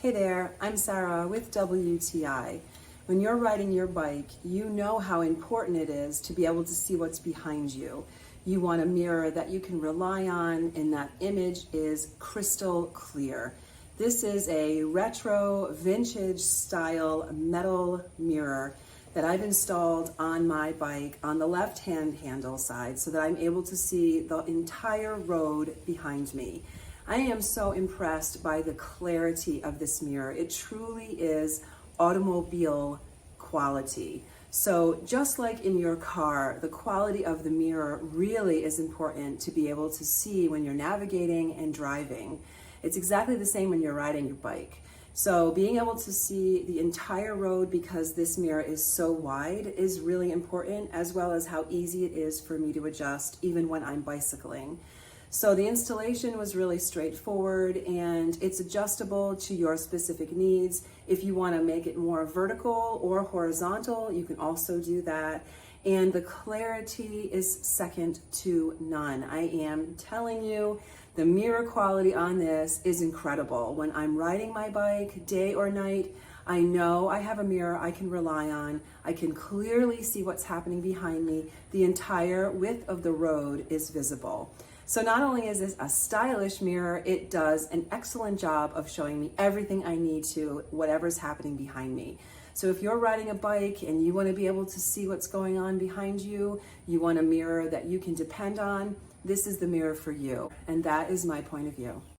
Hey there, I'm Sarah with WTI. When you're riding your bike, you know how important it is to be able to see what's behind you. You want a mirror that you can rely on and that image is crystal clear. This is a retro vintage style metal mirror that I've installed on my bike on the left-hand handle side so that I'm able to see the entire road behind me. I am so impressed by the clarity of this mirror. It truly is automobile quality. So just like in your car, the quality of the mirror really is important to be able to see when you're navigating and driving. It's exactly the same when you're riding your bike. So being able to see the entire road because this mirror is so wide is really important, as well as how easy it is for me to adjust even when I'm bicycling. So the installation was really straightforward and it's adjustable to your specific needs. If you want to make it more vertical or horizontal, you can also do that. And the clarity is second to none. I am telling you, the mirror quality on this is incredible. When I'm riding my bike, day or night, I know I have a mirror I can rely on. I can clearly see what's happening behind me. The entire width of the road is visible. So not only is this a stylish mirror, it does an excellent job of showing me everything I need to, whatever's happening behind me. So if you're riding a bike and you want to be able to see what's going on behind you, you want a mirror that you can depend on, this is the mirror for you. And that is my point of view.